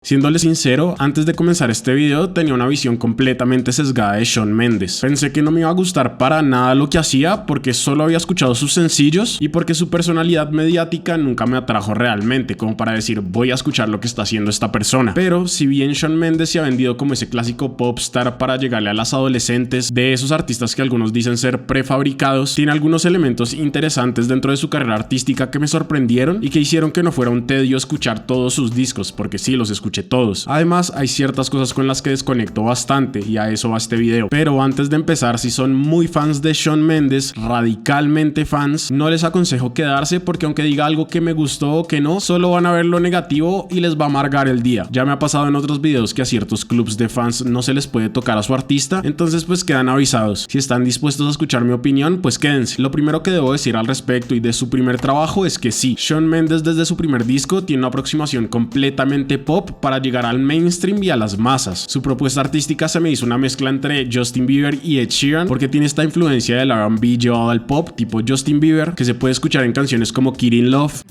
Siéndole sincero, antes de comenzar este video tenía una visión completamente sesgada de Shawn Mendes. Pensé que no me iba a gustar para nada lo que hacía porque solo había escuchado sus sencillos y porque su personalidad mediática nunca me atrajo realmente como para decir voy a escuchar lo que está haciendo esta persona. Pero si bien Shawn Mendes se ha vendido como ese clásico popstar para llegarle a las adolescentes, de esos artistas que algunos dicen ser prefabricados, tiene algunos elementos interesantes dentro de su carrera artística que me sorprendieron y que hicieron que no fuera un tedio escuchar todos sus discos, porque sí los escuché todos. Además, hay ciertas cosas con las que desconecto bastante y a eso va este video. Pero antes de empezar, si son muy fans de Shawn Mendes, radicalmente fans, no les aconsejo quedarse porque aunque diga algo que me gustó o que no, solo van a ver lo negativo y les va a amargar el día. Ya me ha pasado en otros videos que a ciertos clubs de fans no se les puede tocar a su artista, entonces pues quedan avisados. Si están dispuestos a escuchar mi opinión, pues quédense. Lo primero que debo decir al respecto y de su primer trabajo es que sí, Shawn Mendes desde su primer disco tiene una aproximación completamente pop para llegar al mainstream y a las masas. Su propuesta artística se me hizo una mezcla entre Justin Bieber y Ed Sheeran porque tiene esta influencia del R&B llevado al pop tipo Justin Bieber que se puede escuchar en canciones como Kid in Love.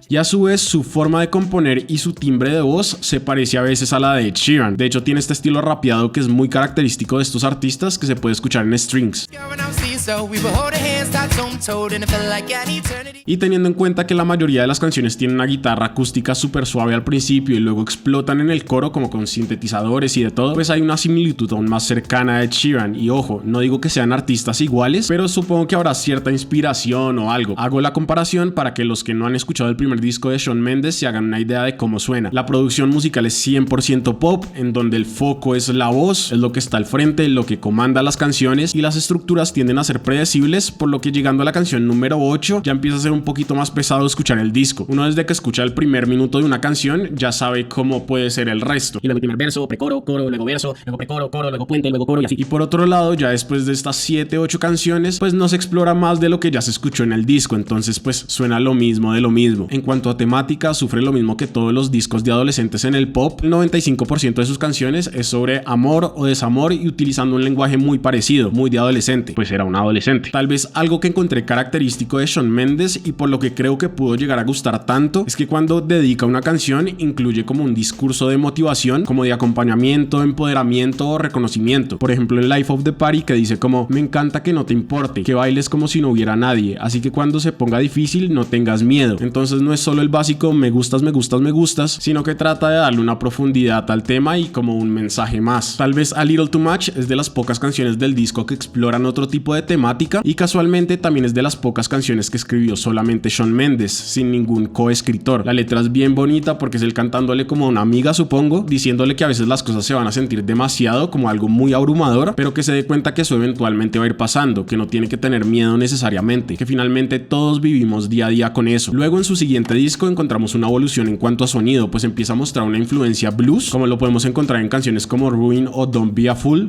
Y a su vez su forma de componer y su timbre de voz se parece a veces a la de Ed Sheeran. De hecho tiene este estilo rapeado que es muy característico de estos artistas que se puede escuchar en strings. Y teniendo en cuenta que la mayoría de las canciones tienen una guitarra acústica súper suave al principio y luego explotan en el coro como con sintetizadores y de todo, pues hay una similitud aún más cercana a Ed Sheeran. Y ojo, no digo que sean artistas iguales, pero supongo que habrá cierta inspiración o algo. Hago la comparación para que los que no han escuchado el primer disco de Shawn Mendes se hagan una idea de cómo suena. La producción musical es 100% pop, en donde el foco es la voz, es lo que está al frente, lo que comanda las canciones y las estructuras tienden a ser predecibles, por lo que llegando a la canción número 8 ya empieza a ser un poquito más pesado escuchar el disco. Uno desde que escucha el primer minuto de una canción ya sabe cómo puede ser el resto. Y luego el primer verso, precoro, coro, luego verso, luego precoro, coro, luego puente, luego coro y así. Y por otro lado, ya después de estas 7-8 canciones, pues no se explora más de lo que ya se escuchó en el disco, entonces pues suena lo mismo de lo mismo. En cuanto a temática, sufre lo mismo que todos los discos de adolescentes en el pop. El 95% de sus canciones es sobre amor o desamor y utilizando un lenguaje muy parecido, muy de adolescente, pues era un adolescente. Tal vez algo que encontré característico de Shawn Mendes y por lo que creo que pudo llegar a gustar tanto es que cuando dedica una canción incluye como un discurso de motivación, como de acompañamiento, empoderamiento o reconocimiento. Por ejemplo en Life of the Party que dice como me encanta que no te importe, que bailes como si no hubiera nadie, así que cuando se ponga difícil no tengas miedo. Entonces no es solo el básico me gustas, me gustas, me gustas, sino que trata de darle una profundidad al tema y como un mensaje más. Tal vez A Little Too Much es de las pocas canciones del disco que exploran otro tipo de temática y casualmente también es de las pocas canciones que escribió solamente Shawn Mendes, sin ningún coescritor. La letra es bien bonita porque es él cantándole como a una amiga, supongo, diciéndole que a veces las cosas se van a sentir demasiado, como algo muy abrumador, pero que se dé cuenta que eso eventualmente va a ir pasando, que no tiene que tener miedo necesariamente, que finalmente todos vivimos día a día con eso. Luego en su siguiente disco encontramos una evolución en cuanto a sonido, pues empieza a mostrar una influencia blues, como lo podemos encontrar en canciones como Ruin o Don't Be a Fool.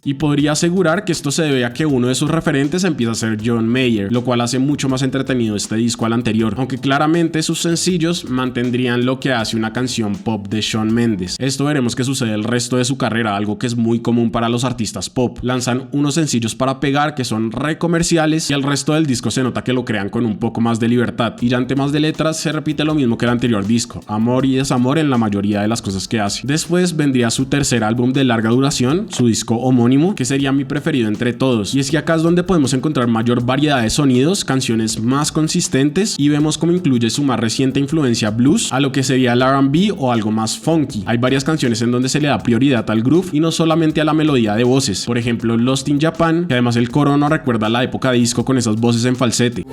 Y podría asegurar que esto se debe a que uno de sus referentes empieza a ser John Mayer, lo cual hace mucho más entretenido este disco al anterior, aunque claramente sus sencillos mantendrían lo que hace una canción pop de Shawn Mendes. Esto veremos que sucede el resto de su carrera, algo que es muy común para los artistas pop. Lanzan unos sencillos para pegar que son re comerciales y el resto del disco se nota que lo crean con un poco más de libertad. Y ya en temas de letras se repite lo mismo que el anterior disco, amor y desamor en la mayoría de las cosas que hace. Después vendría su tercer álbum de larga duración, su disco homónimo, que sería mi preferido entre todos, y es que acá es donde podemos encontrar mayor variedad de sonidos, canciones más consistentes y vemos cómo incluye su más reciente influencia blues a lo que sería el R&B o algo más funky. Hay varias canciones en donde se le da prioridad al groove y no solamente a la melodía de voces, por ejemplo Lost in Japan, que además el coro nos recuerda a la época disco con esas voces en falsete.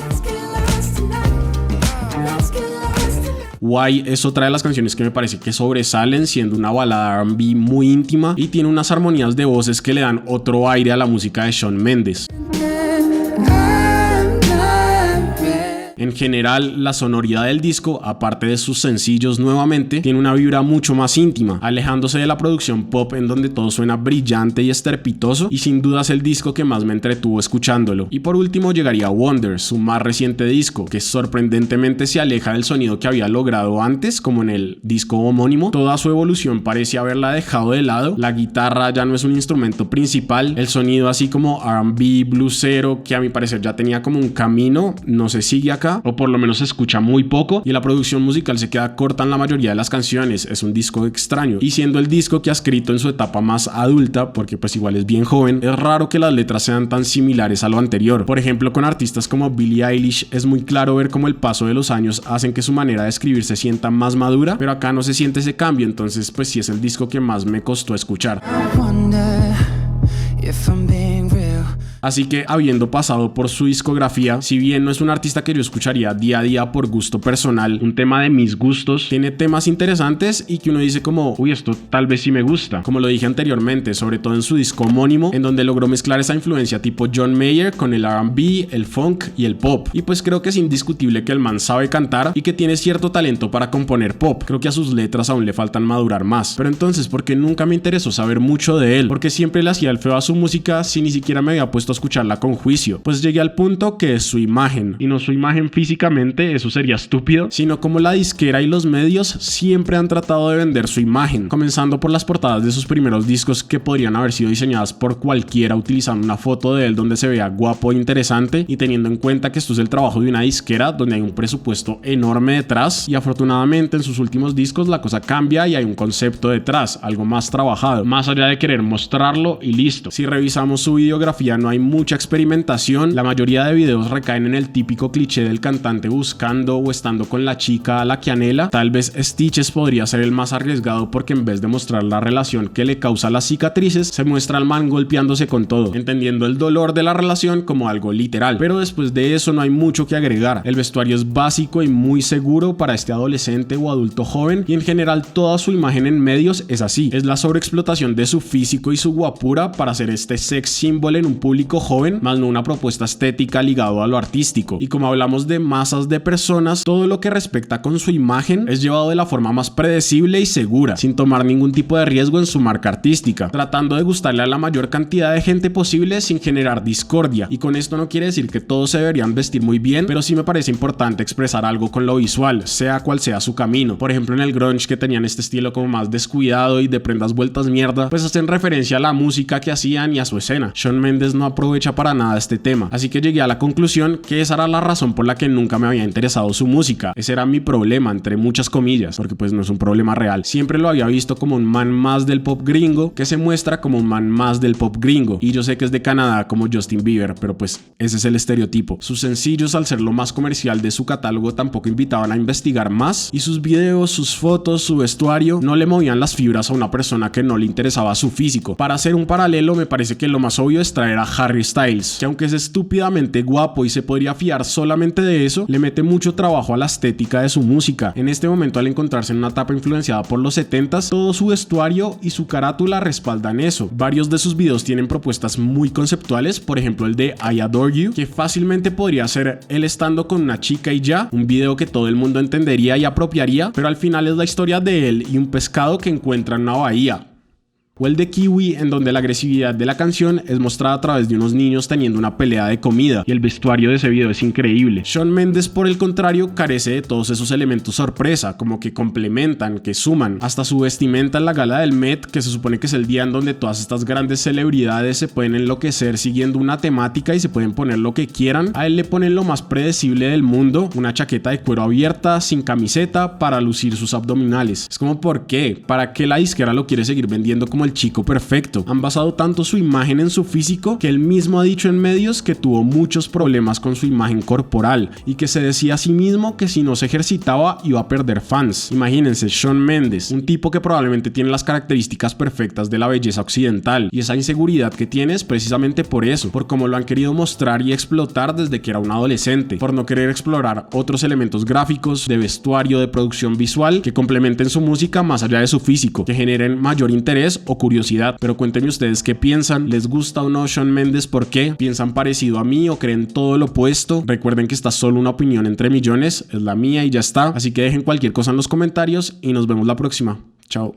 Why es otra de las canciones que me parece que sobresalen, siendo una balada R&B muy íntima y tiene unas armonías de voces que le dan otro aire a la música de Shawn Mendes. En En general, la sonoridad del disco, aparte de sus sencillos nuevamente, tiene una vibra mucho más íntima, alejándose de la producción pop en donde todo suena brillante y estrepitoso, y sin duda es el disco que más me entretuvo escuchándolo. Y por último llegaría Wonder, su más reciente disco, que sorprendentemente se aleja del sonido que había logrado antes, como en el disco homónimo. Toda su evolución parece haberla dejado de lado, la guitarra ya no es un instrumento principal, el sonido así como R&B, bluesero, que a mi parecer ya tenía como un camino, no se sigue acá, o por lo menos se escucha muy poco, y la producción musical se queda corta en la mayoría de las canciones. Es un disco extraño, y siendo el disco que ha escrito en su etapa más adulta, porque pues igual es bien joven, es raro que las letras sean tan similares a lo anterior. Por ejemplo, con artistas como Billie Eilish es muy claro ver cómo el paso de los años hacen que su manera de escribir se sienta más madura, pero acá no se siente ese cambio, entonces pues sí es el disco que más me costó escuchar. Así que, habiendo pasado por su discografía, si bien no es un artista que yo escucharía día a día por gusto personal, un tema de mis gustos, tiene temas interesantes y que uno dice como, uy, esto tal vez sí me gusta, como lo dije anteriormente, sobre todo en su disco homónimo, en donde logró mezclar esa influencia tipo John Mayer con el R&B, el funk y el pop. Y pues creo que es indiscutible que el man sabe cantar y que tiene cierto talento para componer pop. Creo que a sus letras aún le faltan madurar más. Pero entonces, ¿por qué nunca me interesó saber mucho de él? Porque siempre le hacía el feo a su música si ni siquiera me había puesto a escucharla con juicio. Pues llegué al punto que es su imagen, y no su imagen físicamente, eso sería estúpido, sino como la disquera y los medios siempre han tratado de vender su imagen, comenzando por las portadas de sus primeros discos que podrían haber sido diseñadas por cualquiera utilizando una foto de él donde se vea guapo e interesante, y teniendo en cuenta que esto es el trabajo de una disquera donde hay un presupuesto enorme detrás, y afortunadamente en sus últimos discos la cosa cambia y hay un concepto detrás, algo más trabajado, más allá de querer mostrarlo y listo. Si revisamos su videografía no hay mucha experimentación, la mayoría de videos recaen en el típico cliché del cantante buscando o estando con la chica a la que anhela. Tal vez Stitches podría ser el más arriesgado porque en vez de mostrar la relación que le causa las cicatrices, se muestra al man golpeándose con todo, entendiendo el dolor de la relación como algo literal, pero después de eso no hay mucho que agregar. El vestuario es básico y muy seguro para este adolescente o adulto joven, y en general toda su imagen en medios es así, es la sobreexplotación de su físico y su guapura para hacer este sex symbol en un público joven, más no una propuesta estética ligado a lo artístico. Y como hablamos de masas de personas, todo lo que respecta con su imagen es llevado de la forma más predecible y segura, sin tomar ningún tipo de riesgo en su marca artística, tratando de gustarle a la mayor cantidad de gente posible sin generar discordia. Y con esto no quiere decir que todos se deberían vestir muy bien, pero sí me parece importante expresar algo con lo visual, sea cual sea su camino. Por ejemplo, en el grunge, que tenían este estilo como más descuidado y de prendas vueltas mierda, pues hacen referencia a la música que hacían y a su escena. Shawn Mendes no aprovecha para nada este tema, así que llegué a la conclusión que esa era la razón por la que nunca me había interesado su música. Ese era mi problema, entre muchas comillas, porque pues no es un problema real. Siempre lo había visto como un man más del pop gringo, que se muestra como un man más del pop gringo, y yo sé que es de Canadá como Justin Bieber, pero pues ese es el estereotipo. Sus sencillos, al ser lo más comercial de su catálogo, tampoco invitaban a investigar más, y sus videos, sus fotos, su vestuario no le movían las fibras a una persona que no le interesaba su físico. Para hacer un paralelo, me parece que lo más obvio es traer a Harry Styles, que aunque es estúpidamente guapo y se podría fiar solamente de eso, le mete mucho trabajo a la estética de su música. En este momento, al encontrarse en una etapa influenciada por los 70s, todo su vestuario y su carátula respaldan eso. Varios de sus videos tienen propuestas muy conceptuales, por ejemplo el de I Adore You, que fácilmente podría ser él estando con una chica y ya, un video que todo el mundo entendería y apropiaría, pero al final es la historia de él y un pescado que encuentra en una bahía. O el de Kiwi, en donde la agresividad de la canción es mostrada a través de unos niños teniendo una pelea de comida, y el vestuario de ese video es increíble. Shawn Mendes, por el contrario, carece de todos esos elementos sorpresa, como que complementan, que suman. Hasta su vestimenta en la gala del Met, que se supone que es el día en donde todas estas grandes celebridades se pueden enloquecer siguiendo una temática y se pueden poner lo que quieran, a él le ponen lo más predecible del mundo, una chaqueta de cuero abierta, sin camiseta, para lucir sus abdominales. Es como, ¿por qué? ¿Para qué la disquera lo quiere seguir vendiendo como el chico perfecto? Han basado tanto su imagen en su físico que él mismo ha dicho en medios que tuvo muchos problemas con su imagen corporal y que se decía a sí mismo que si no se ejercitaba iba a perder fans. Imagínense, Shawn Mendes, un tipo que probablemente tiene las características perfectas de la belleza occidental, y esa inseguridad que tiene es precisamente por eso, por cómo lo han querido mostrar y explotar desde que era un adolescente, por no querer explorar otros elementos gráficos, de vestuario, de producción visual que complementen su música más allá de su físico, que generen mayor interés o curiosidad, pero cuéntenme ustedes qué piensan, ¿les gusta o no Shawn Mendes? ¿Por qué? ¿Piensan parecido a mí o creen todo lo opuesto? Recuerden que esta es solo una opinión entre millones, es la mía y ya está, así que dejen cualquier cosa en los comentarios y nos vemos la próxima. Chao.